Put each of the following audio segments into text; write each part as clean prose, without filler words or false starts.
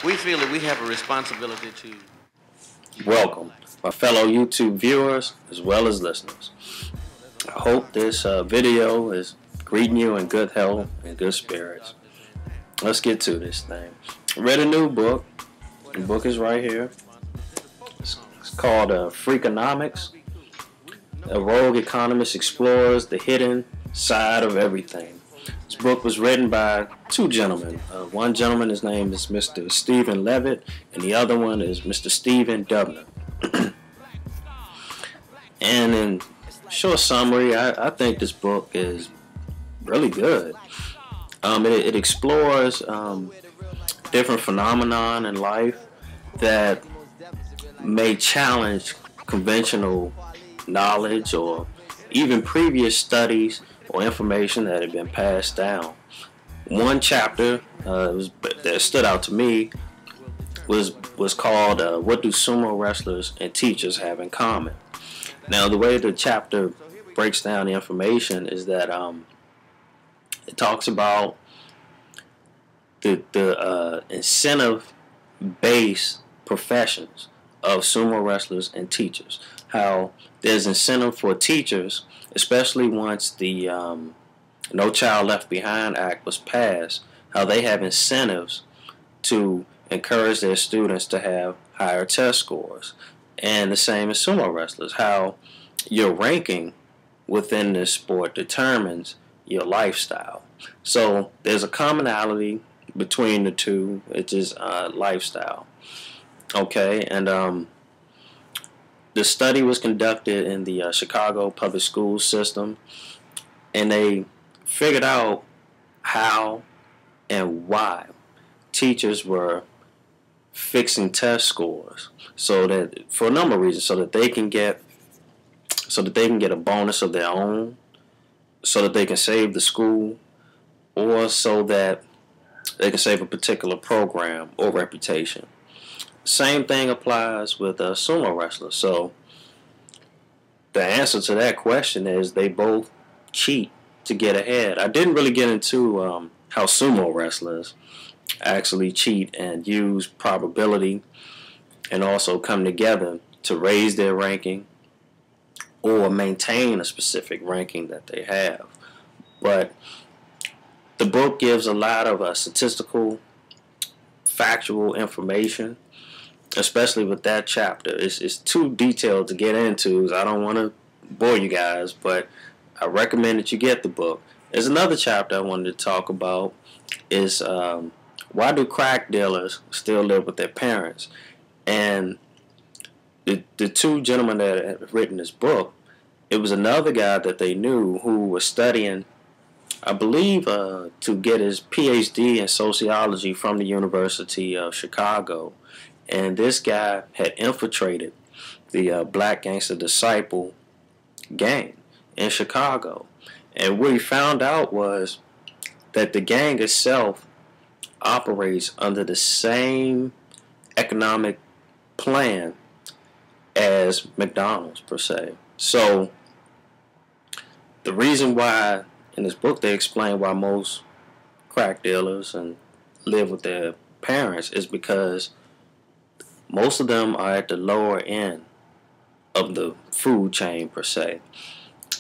We feel that we have a responsibility to Welcome, my fellow YouTube viewers as well as listeners. I hope this video is greeting you in good health and good spirits. Let's get to this thing. I read a new book. The book is right here. It's called Freakonomics. A rogue economist explores the hidden side of everything. This book was written by two gentlemen. One gentleman, his name is Mr. Stephen Levitt, and the other one is Mr. Stephen Dubner. And in short summary, I think this book is really good. It explores different phenomenon in life that may challenge conventional knowledge or even previous studies or information that had been passed down. One chapter that stood out to me was called "What Do Sumo Wrestlers and Teachers Have in Common?" Now, the way the chapter breaks down the information is that it talks about the incentive-based professions of sumo wrestlers and teachers. How there's incentive for teachers, especially once the No Child Left Behind Act was passed, how they have incentives to encourage their students to have higher test scores. And the same as sumo wrestlers, how your ranking within this sport determines your lifestyle. So there's a commonality between the two, which is lifestyle. Okay, and the study was conducted in the Chicago public school system, and they figured out how and why teachers were fixing test scores, so that for a number of reasons, so that they can get a bonus of their own, so that they can save the school, or so that they can save a particular program or reputation. Same thing applies with sumo wrestlers. So the answer to that question is they both cheat to get ahead. I didn't really get into how sumo wrestlers actually cheat and use probability and also come together to raise their ranking or maintain a specific ranking that they have. But the book gives a lot of statistical, factual information, especially with that chapter. It's too detailed to get into, so I don't want to bore you guys, but I recommend that you get the book. There's another chapter I wanted to talk about, is why do crack dealers still live with their parents? And the two gentlemen that had written this book, it was another guy that they knew who was studying, I believe, to get his PhD in sociology from the University of Chicago. And this guy had infiltrated the Black Gangster Disciple gang in Chicago. And what he found out was that the gang itself operates under the same economic plan as McDonald's, per se. So the reason why, in this book, they explain why most crack dealers and live with their parents is because most of them are at the lower end of the food chain, per se.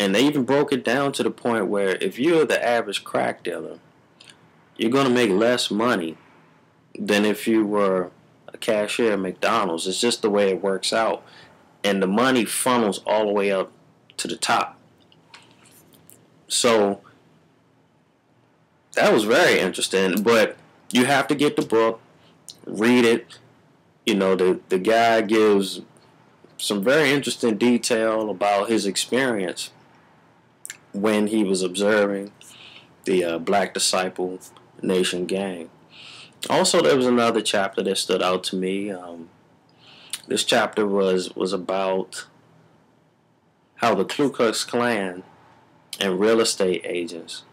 And they even broke it down to the point where if you're the average crack dealer, you're going to make less money than if you were a cashier at McDonald's. It's just the way it works out. And the money funnels all the way up to the top. So that was very interesting. But you have to get the book, read it. You know, the guy gives some very interesting detail about his experience when he was observing the Black Disciple Nation gang. Also, there was another chapter that stood out to me. This chapter was about how the Ku Klux Klan and real estate agents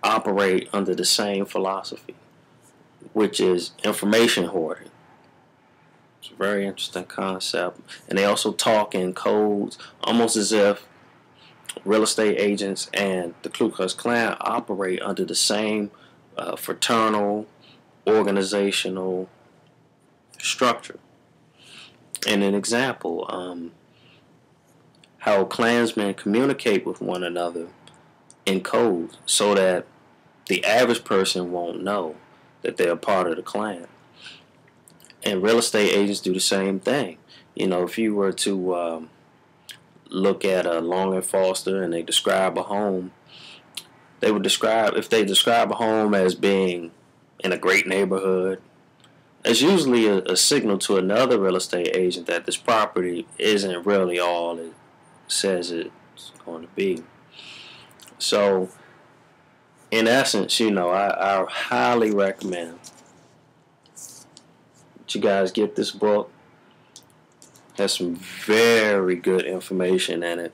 operate under the same philosophy, which is information hoarding. It's a very interesting concept. And they also talk in codes, almost as if real estate agents and the Ku Klux Klan operate under the same fraternal, organizational structure. And an example, how Klansmen communicate with one another in code so that the average person won't know that they're a part of the Klan. And real estate agents do the same thing. You know, if you were to look at a Long and Foster and they describe a home, they would describe, if they describe a home as being in a great neighborhood, it's usually a signal to another real estate agent that this property isn't really all it says it's going to be. So, in essence, you know, I highly recommend that you guys get this book. It has some very good information in it.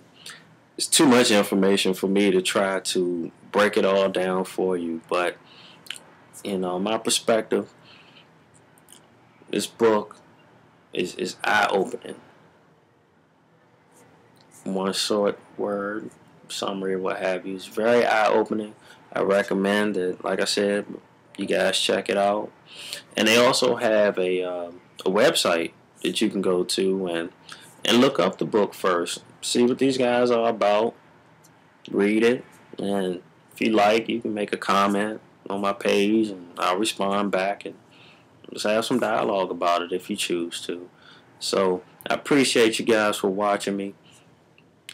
It's too much information for me to try to break it all down for you, but you know, my perspective, this book is eye-opening. One short word summary or what have you. It's very eye-opening. I recommend it. Like I said, you guys check it out. And they also have a website that you can go to and look up the book first. See what these guys are about. Read it. And if you like, you can make a comment on my page and I'll respond back and just have some dialogue about it if you choose to. So I appreciate you guys for watching me.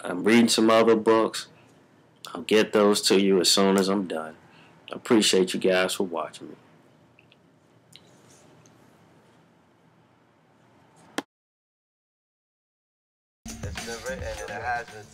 I'm reading some other books. I'll get those to you as soon as I'm done. I appreciate you guys for watching me. It's been written and it has been